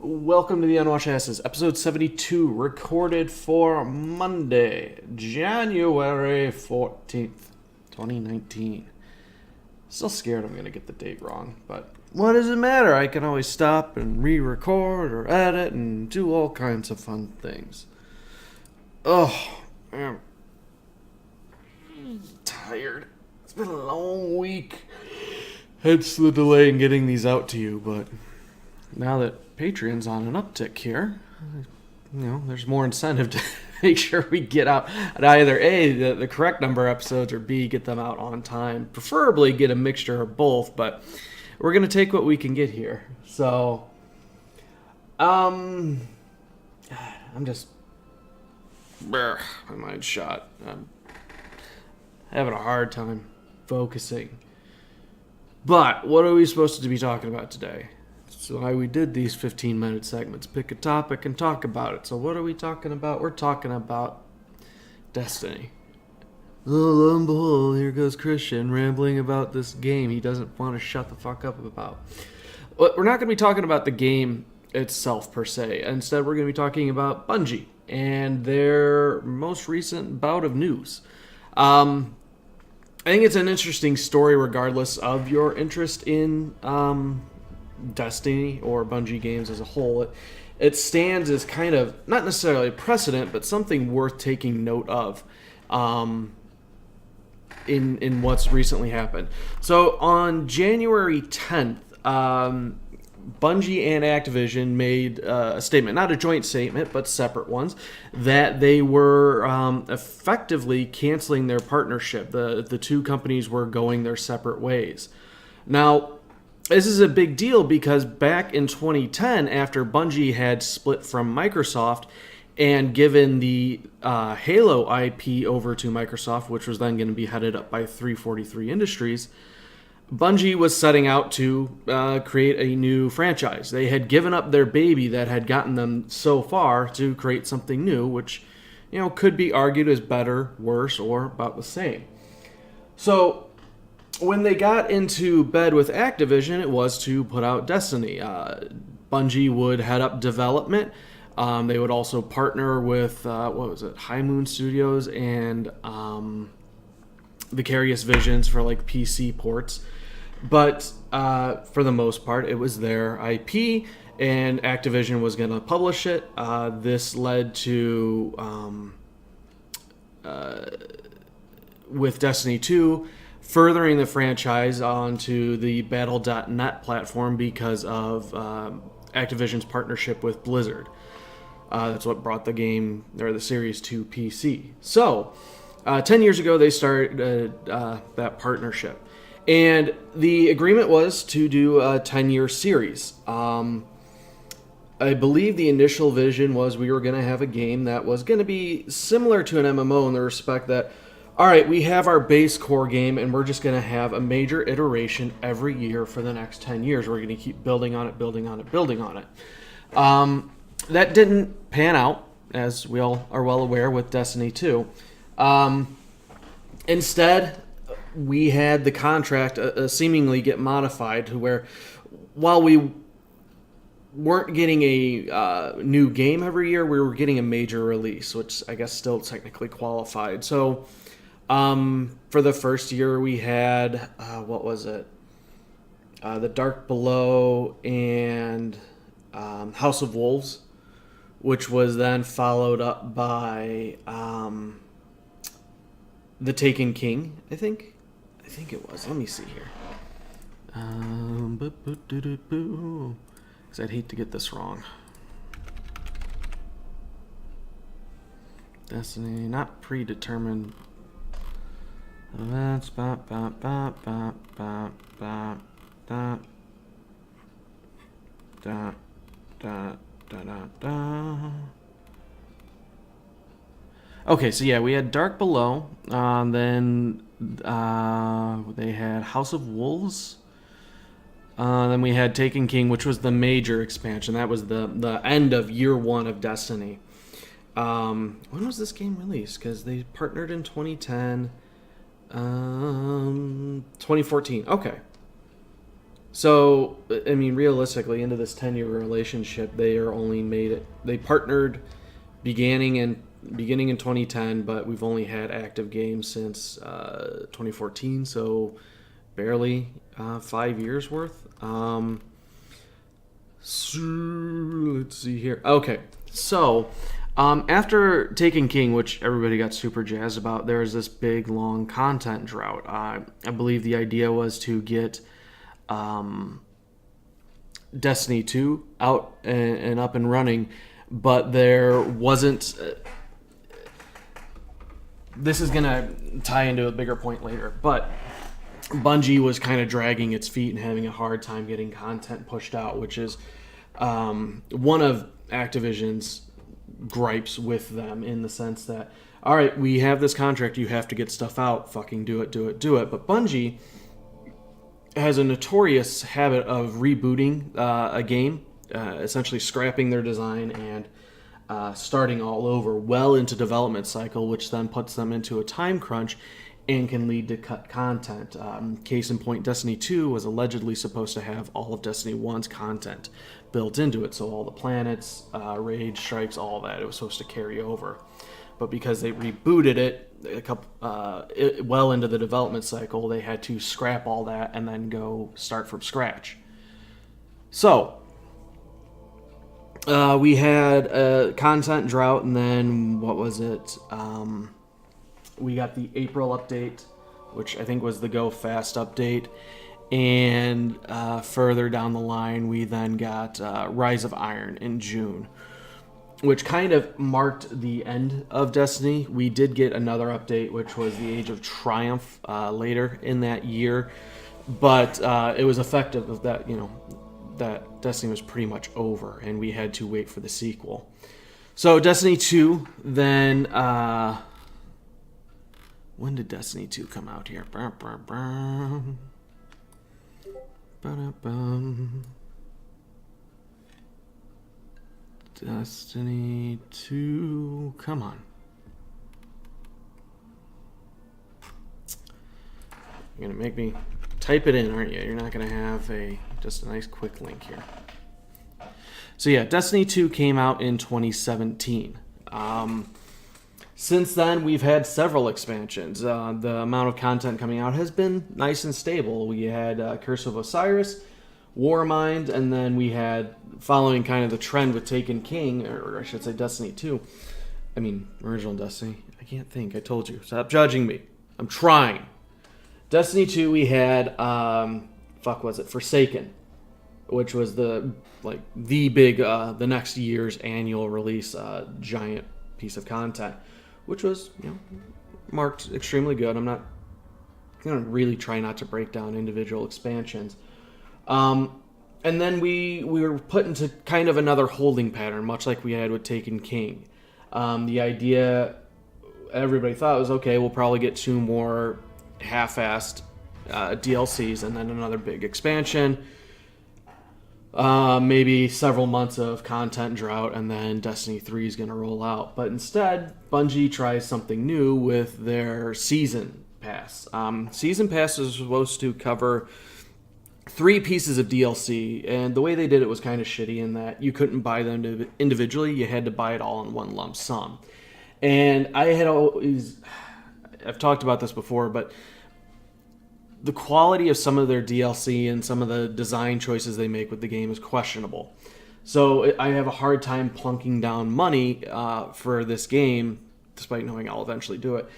Welcome to the Unwashedasses, episode 72, recorded for Monday, January 14th, 2019. Still scared I'm going to get the date wrong, but what does it matter? I can always stop and re-record or edit and do all kinds of fun things. Oh, I'm tired. It's been a long week. Hence the delay in getting these out to you, but now that Patreon's on an uptick here, there's more incentive to make sure we get out at either A, the correct number of episodes, or B, get them out on time. Preferably get a mixture of both, but we're going to take what we can get here. So, I'm just, my mind's shot. I'm having a hard time focusing. But what are we supposed to be talking about today? That's why we did these 15-minute segments. Pick a topic and talk about it. So what are we talking about? We're talking about Destiny. Oh, lo and behold, here goes Christian rambling about this game he doesn't want to shut the fuck up about. We're not going to be talking about the game itself, per se. Instead, we're going to be talking about Bungie and their most recent bout of news. I think it's an interesting story regardless of your interest in Destiny or Bungie games as a whole. It stands as kind of, not necessarily a precedent, but something worth taking note of in what's recently happened. So on January 10th, Bungie and Activision made a statement, not a joint statement, but separate ones, that they were effectively canceling their partnership. The two companies were going their separate ways. Now, this is a big deal because back in 2010, after Bungie had split from Microsoft and given the Halo IP over to Microsoft, which was then going to be headed up by 343 Industries, Bungie was setting out to create a new franchise. They had given up their baby that had gotten them so far to create something new, which, could be argued as better, worse, or about the same. So when they got into bed with Activision, it was to put out Destiny. Bungie would head up development. They would also partner with, High Moon Studios and Vicarious Visions for like PC ports. But for the most part, it was their IP, and Activision was going to publish it. This led to, with Destiny 2, furthering the franchise onto the Battle.net platform because of Activision's partnership with Blizzard. That's what brought the game, or the series, to PC. So, 10 years ago, they started that partnership. And the agreement was to do a 10-year series. I believe the initial vision was we were going to have a game that was going to be similar to an MMO in the respect that, all right, we have our base core game, and we're just going to have a major iteration every year for the next 10 years. We're going to keep building on it, building on it, building on it. That didn't pan out, as we all are well aware, with Destiny 2. Instead, we had the contract seemingly get modified to where, while we weren't getting a new game every year, we were getting a major release, which I guess still technically qualified. So, for the first year, we had, The Dark Below and House of Wolves, which was then followed up by The Taken King, I think it was. Let me see here. Because I'd hate to get this wrong. Destiny, not predetermined. That's Okay, so yeah, we had Dark Below, then they had House of Wolves, then we had Taken King, which was the major expansion. That was the end of year one of Destiny. When was this game released? Because they partnered in 2010. 2014. Okay. So, I mean, realistically, into this 10-year relationship, they partnered beginning in 2010, but we've only had active games since 2014, so barely 5 years worth. So, let's see here. Okay, so after Taken King, which everybody got super jazzed about, there was this big long content drought. I believe the idea was to get Destiny 2 out and up and running, but there wasn't. This is going to tie into a bigger point later, but Bungie was kind of dragging its feet and having a hard time getting content pushed out, which is one of Activision's gripes with them, in the sense that, all right, we have this contract, you have to get stuff out, fucking do it. But Bungie has a notorious habit of rebooting a game, essentially scrapping their design and starting all over well into development cycle, which then puts them into a time crunch and can lead to cut content. Case in point, Destiny 2 was allegedly supposed to have all of Destiny 1's content built into it, so all the planets, raid strikes, all that, it was supposed to carry over. But because they rebooted it well into the development cycle, they had to scrap all that and then go start from scratch. So we had a content drought, and then what was it? We got the April update, which I think was the Go Fast update. And further down the line, we then got Rise of Iron in June, which kind of marked the end of Destiny. We did get another update, which was the Age of Triumph later in that year. But it was effective of that, that Destiny was pretty much over, and we had to wait for the sequel. So Destiny 2 then... when did Destiny 2 come out here? Destiny 2, come on. You're going to make me type it in, aren't you? You're not going to have just a nice quick link here. So yeah, Destiny 2 came out in 2017. Since then, we've had several expansions. The amount of content coming out has been nice and stable. We had Curse of Osiris, Warmind, and then we had, following kind of the trend with Taken King, or I should say Destiny 2. I mean, original Destiny. I can't think. I told you. Stop judging me. I'm trying. Destiny 2, we had, Forsaken, which was the big, the next year's annual release, giant piece of content, which was, marked extremely good. I'm not going to really try not to break down individual expansions. And then we were put into kind of another holding pattern, much like we had with Taken King. The idea, everybody thought, was, okay, we'll probably get 2 more half-assed DLCs and then another big expansion. Maybe several months of content drought, and then Destiny 3 is going to roll out. But instead, Bungie tries something new with their Season Pass. Season Pass is supposed to cover 3 pieces of DLC, and the way they did it was kind of shitty in that you couldn't buy them individually. You had to buy it all in one lump sum. And I've talked about this before, but the quality of some of their DLC and some of the design choices they make with the game is questionable. So I have a hard time plunking down money for this game, despite knowing I'll eventually do it,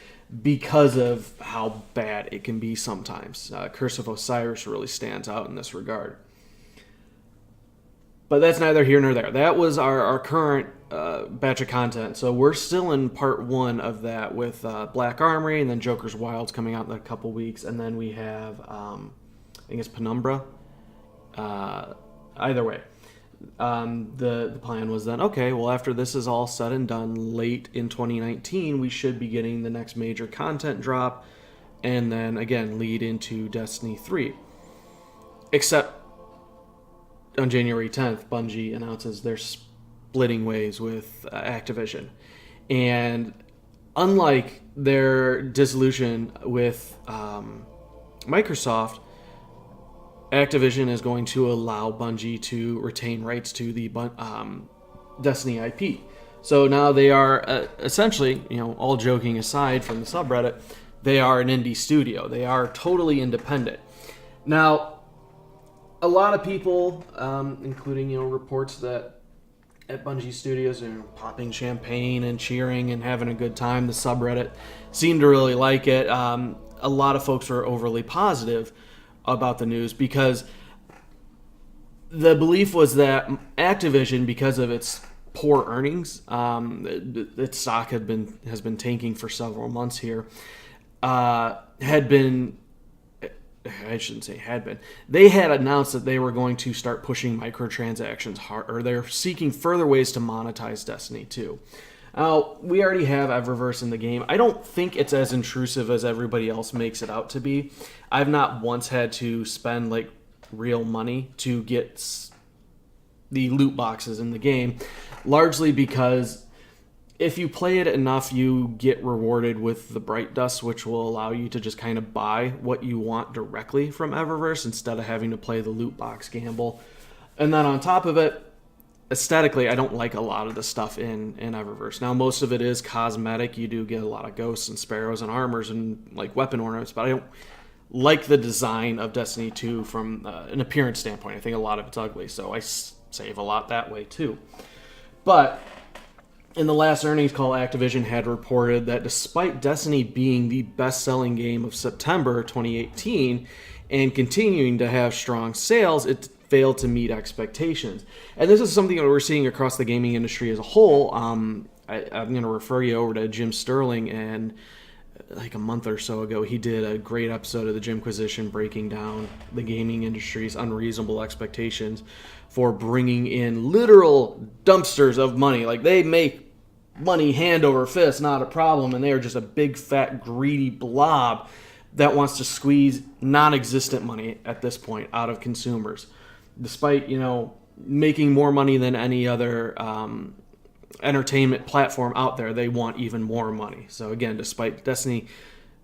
because of how bad it can be sometimes. Curse of Osiris really stands out in this regard. But that's neither here nor there. That was our current batch of content. So we're still in part 1 of that with Black Armory, and then Joker's Wilds coming out in a couple weeks. And then we have, I think it's Penumbra. Either way. The plan was then, okay, well, after this is all said and done, late in 2019, we should be getting the next major content drop, and then, again, lead into Destiny 3. Except on January 10th, Bungie announces they're splitting ways with Activision. And unlike their dissolution with Microsoft, Activision is going to allow Bungie to retain rights to the Destiny IP. So now they are essentially, all joking aside from the subreddit, they are an indie studio. They are totally independent. Now, a lot of people, including reports that at Bungie Studios are popping champagne and cheering and having a good time. The subreddit seemed to really like it. A lot of folks were overly positive about the news because the belief was that Activision, because of its poor earnings, its stock has been tanking for several months here, had been. I shouldn't say had been. They had announced that they were going to start pushing microtransactions hard, or they're seeking further ways to monetize Destiny 2. Now, we already have Eververse in the game. I don't think it's as intrusive as everybody else makes it out to be. I've not once had to spend real money to get the loot boxes in the game, largely because if you play it enough, you get rewarded with the Bright Dust, which will allow you to just kind of buy what you want directly from Eververse instead of having to play the loot box gamble. And then on top of it, aesthetically, I don't like a lot of the stuff in Eververse. Now, most of it is cosmetic. You do get a lot of ghosts and sparrows and armors and weapon ornaments, but I don't like the design of Destiny 2 from an appearance standpoint. I think a lot of it's ugly, so I save a lot that way too. But in the last earnings call, Activision had reported that despite Destiny being the best-selling game of September 2018 and continuing to have strong sales, it failed to meet expectations. And this is something that we're seeing across the gaming industry as a whole. I'm going to refer you over to Jim Sterling, and a month or so ago, he did a great episode of the Jimquisition breaking down the gaming industry's unreasonable expectations for bringing in literal dumpsters of money. They make money hand over fist, not a problem, and they are just a big, fat, greedy blob that wants to squeeze non-existent money at this point out of consumers. Despite, making more money than any other entertainment platform out there, they want even more money. So again, despite Destiny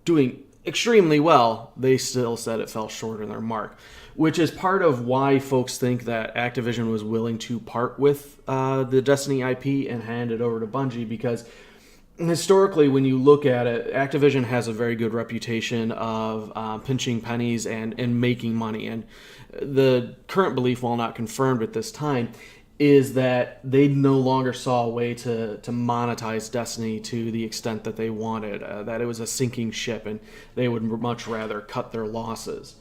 doing extremely well, they still said it fell short of their mark, which is part of why folks think that Activision was willing to part with the Destiny IP and hand it over to Bungie, because historically, when you look at it, Activision has a very good reputation of pinching pennies and making money. And the current belief, while not confirmed at this time, is that they no longer saw a way to monetize Destiny to the extent that they wanted, that it was a sinking ship, and they would much rather cut their losses,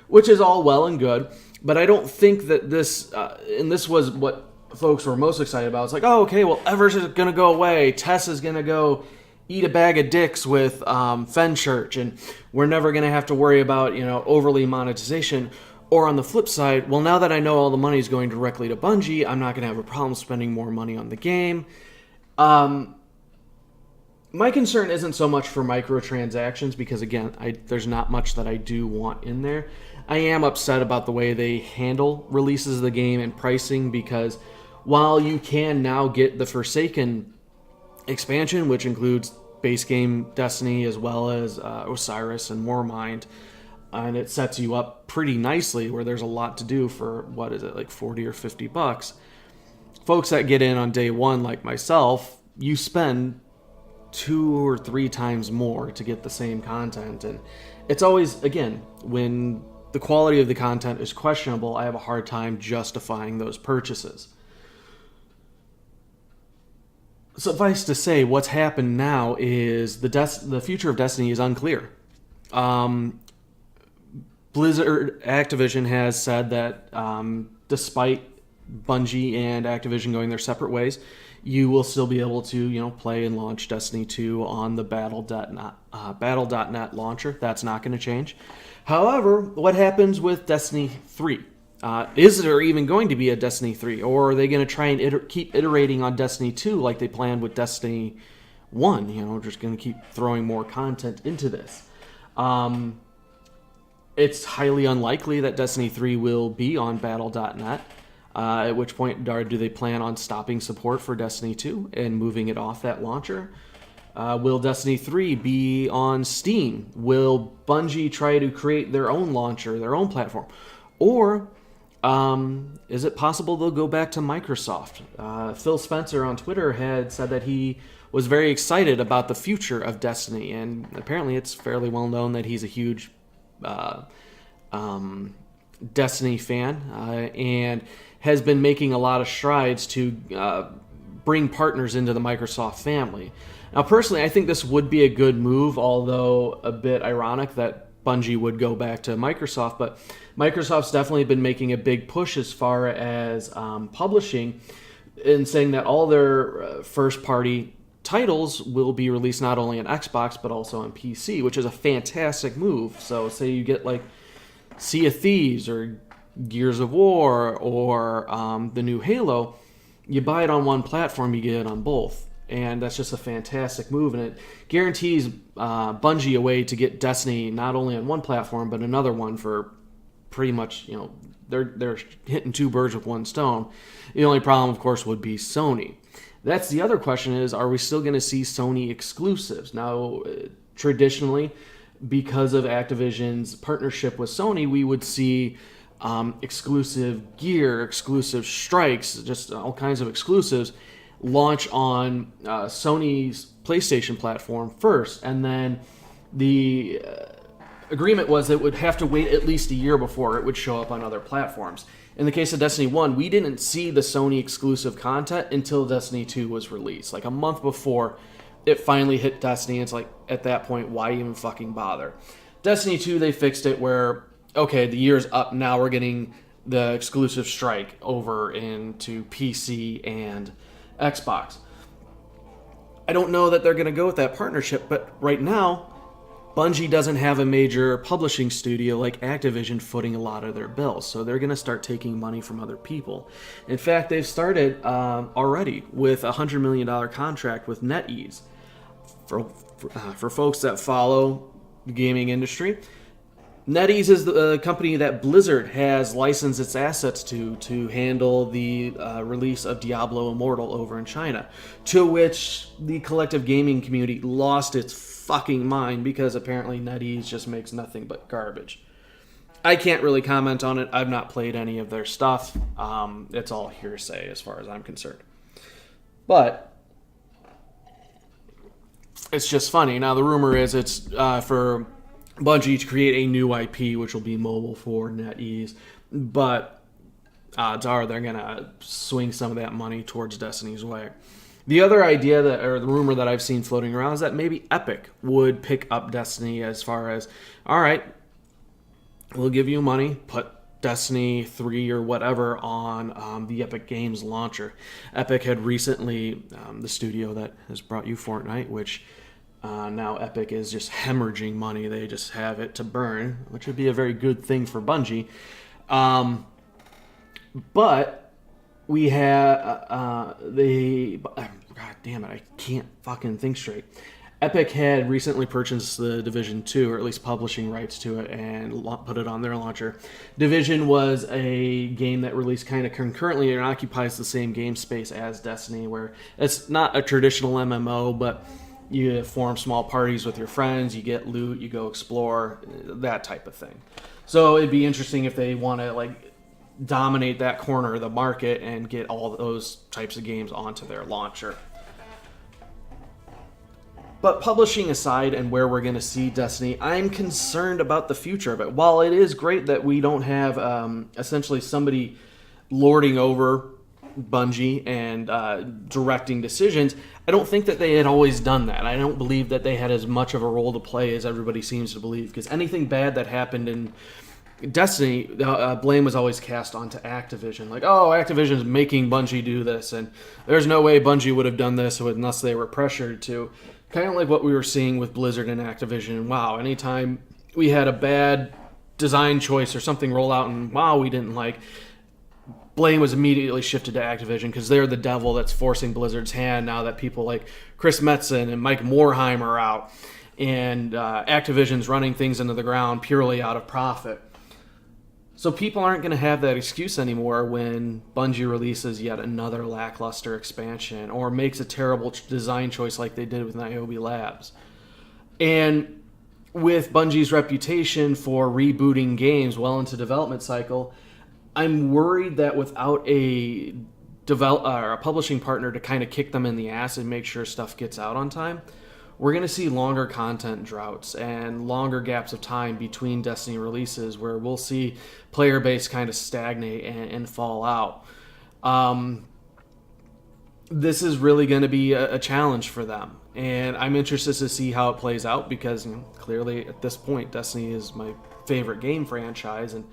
which is all well and good. But I don't think that this, and this was what folks were most excited about. It's okay, well, Evers is going to go away. Tess is going to go eat a bag of dicks with Fenchurch, and we're never going to have to worry about, overly monetization. Or on the flip side, well, now that I know all the money is going directly to Bungie, I'm not going to have a problem spending more money on the game. My concern isn't so much for microtransactions because, again, there's not much that I do want in there. I am upset about the way they handle releases of the game and pricing, because while you can now get the Forsaken expansion, which includes base game Destiny as well as Osiris and Warmind, and it sets you up pretty nicely where there's a lot to do for, what is it, $40 or $50. Folks that get in on day one, like myself, you spend 2 or 3 times more to get the same content. And it's always, again, when the quality of the content is questionable, I have a hard time justifying those purchases. Suffice to say, what's happened now is the future of Destiny is unclear. Blizzard Activision has said that despite Bungie and Activision going their separate ways, you will still be able to play and launch Destiny 2 on the Battle.net launcher. That's not going to change. However, what happens with Destiny 3? Is there even going to be a Destiny 3? Or are they going to try and keep iterating on Destiny 2 like they planned with Destiny 1? Just going to keep throwing more content into this. It's highly unlikely that Destiny 3 will be on Battle.net, at which point do they plan on stopping support for Destiny 2 and moving it off that launcher? Will Destiny 3 be on Steam? Will Bungie try to create their own launcher, their own platform? Or is it possible they'll go back to Microsoft? Phil Spencer on Twitter had said that he was very excited about the future of Destiny, and apparently it's fairly well known that he's a huge Destiny fan and has been making a lot of strides to bring partners into the Microsoft family. Now, personally, I think this would be a good move, although a bit ironic that Bungie would go back to Microsoft, but Microsoft's definitely been making a big push as far as publishing and saying that all their first-party titles will be released not only on Xbox but also on PC, which is a fantastic move. So say you get like Sea of Thieves or Gears of War or the new Halo, you buy it on one platform, you get it on both. And that's just a fantastic move, and it guarantees Bungie a way to get Destiny not only on one platform but another one for pretty much, they're hitting two birds with one stone. The only problem, of course, would be Sony. That's the other question: is are we still going to see Sony exclusives? Now, traditionally, because of Activision's partnership with Sony, we would see exclusive gear, exclusive strikes, just all kinds of exclusives launch on Sony's PlayStation platform first, and then the agreement was it would have to wait at least a year before it would show up on other platforms. In the case of Destiny 1, we didn't see the Sony exclusive content until Destiny 2 was released, like a month before it finally hit Destiny. It's like, at that point, why even fucking bother? Destiny 2, they fixed it where, okay, the year's up, now we're getting the exclusive strike over into PC and Xbox. I don't know that they're going to go with that partnership, but right now, Bungie doesn't have a major publishing studio like Activision footing a lot of their bills, so they're going to start taking money from other people. In fact, they've started already with a $100 million contract with NetEase. For folks that follow the gaming industry, NetEase is the company that Blizzard has licensed its assets to handle the release of Diablo Immortal over in China, to which the collective gaming community lost its fucking mind because apparently NetEase just makes nothing but garbage. I can't really comment on it. I've not played any of their stuff. It's all hearsay as far as I'm concerned. But it's just funny. Now, the rumor is it's for Bungie to create a new IP, which will be mobile for NetEase, but odds are they're going to swing some of that money towards Destiny's way. The other idea or the rumor that I've seen floating around is that maybe Epic would pick up Destiny as far as, all right, we'll give you money, put Destiny 3 or whatever on the Epic Games launcher. Epic had recently, the studio that has brought you Fortnite, which now Epic is just hemorrhaging money. They just have it to burn, which would be a very good thing for Bungie. But we have God damn it, I can't fucking think straight. Epic had recently purchased the Division 2, or at least publishing rights to it, and put it on their launcher. Division was a game that released kind of concurrently and occupies the same game space as Destiny, where it's not a traditional MMO, but you form small parties with your friends, you get loot, you go explore, that type of thing. So it'd be interesting if they want to dominate that corner of the market and get all those types of games onto their launcher. But publishing aside and where we're going to see Destiny, I'm concerned about the future of it. While it is great that we don't have essentially somebody lording over Bungie and directing decisions, I don't think that they had always done that. I don't believe that they had as much of a role to play as everybody seems to believe, because anything bad that happened in Destiny, blame was always cast onto Activision. Like, oh, Activision's making Bungie do this, and there's no way Bungie would have done this unless they were pressured to. Kind of like what we were seeing with Blizzard and Activision. Wow, anytime we had a bad design choice or something roll out and wow, we didn't like, blame was immediately shifted to Activision because they're the devil that's forcing Blizzard's hand now that people like Chris Metzen and Mike Morhaime are out, and Activision's running things into the ground purely out of profit. So people aren't going to have that excuse anymore when Bungie releases yet another lackluster expansion or makes a terrible design choice like they did with Niobe Labs. And with Bungie's reputation for rebooting games well into development cycle, I'm worried that without a publishing partner to kind of kick them in the ass and make sure stuff gets out on time, we're going to see longer content droughts and longer gaps of time between Destiny releases where we'll see player base kind of stagnate and fall out. This is really going to be a challenge for them. And I'm interested to see how it plays out because clearly at this point, Destiny is my favorite game franchise and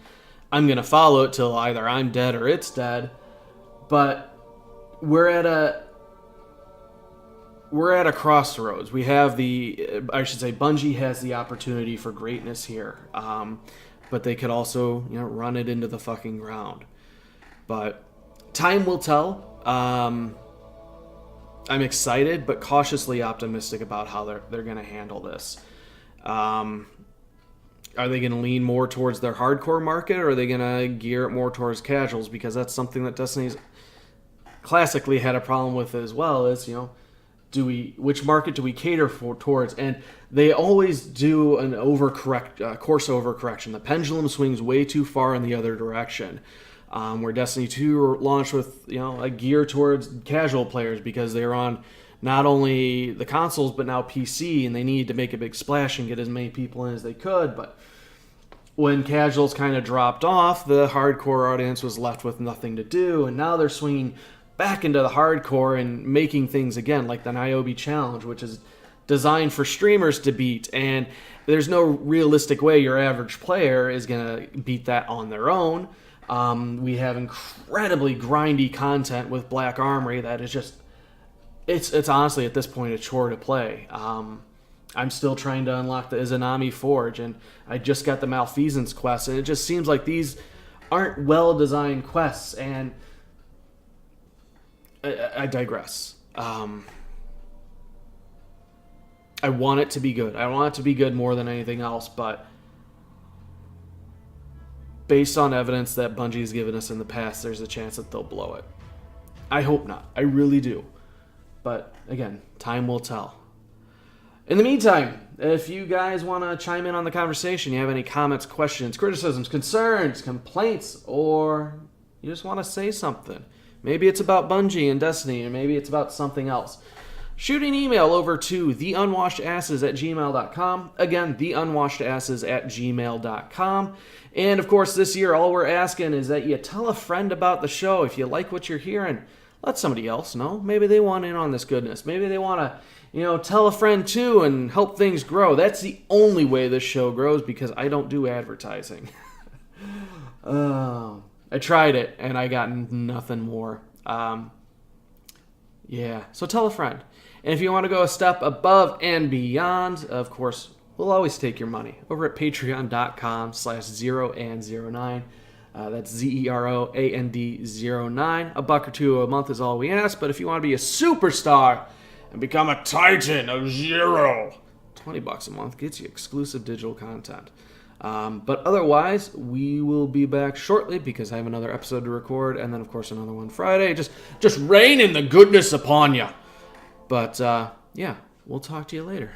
I'm going to follow it till either I'm dead or it's dead. But we're at a crossroads. We have Bungie has the opportunity for greatness here. But they could also, run it into the fucking ground. But time will tell. I'm excited, but cautiously optimistic about how they're going to handle this. Are they going to lean more towards their hardcore market, or are they going to gear it more towards casuals? Because that's something that Destiny's classically had a problem with as well. Is which market do we cater towards? And they always do an course overcorrection. The pendulum swings way too far in the other direction. Where Destiny 2 launched with a gear towards casual players because they're on not only the consoles but now PC, and they needed to make a big splash and get as many people in as they could. But when casuals kind of dropped off, the hardcore audience was left with nothing to do, and now they're swinging back into the hardcore and making things again like the Niobe Challenge, which is designed for streamers to beat, and there's no realistic way your average player is going to beat that on their own. We have incredibly grindy content with Black Armory that is just, it's honestly at this point a chore to play. I'm still trying to unlock the Izanami Forge, and I just got the Malfeasance quest, and it just seems like these aren't well-designed quests, and I digress. I want it to be good. I want it to be good more than anything else, but based on evidence that Bungie's given us in the past, there's a chance that they'll blow it. I hope not. I really do. But again, time will tell. In the meantime, if you guys want to chime in on the conversation, you have any comments, questions, criticisms, concerns, complaints, or you just want to say something, maybe it's about Bungie and Destiny, or maybe it's about something else, shoot an email over to theunwashedasses@gmail.com. Again, theunwashedasses@gmail.com. And of course, this year, all we're asking is that you tell a friend about the show. If you like what you're hearing, let somebody else know. Maybe they want in on this goodness. Maybe they want to, tell a friend too and help things grow. That's the only way this show grows because I don't do advertising. I tried it and I got nothing more. So tell a friend. And if you want to go a step above and beyond, of course, we'll always take your money over at patreon.com/zeroand09. That's ZEROAND09. $1 or $2 a month is all we ask. But if you want to be a superstar and become a titan of zero, $20 a month gets you exclusive digital content. But otherwise, we will be back shortly because I have another episode to record, and then of course another one Friday. Just raining the goodness upon you. But we'll talk to you later.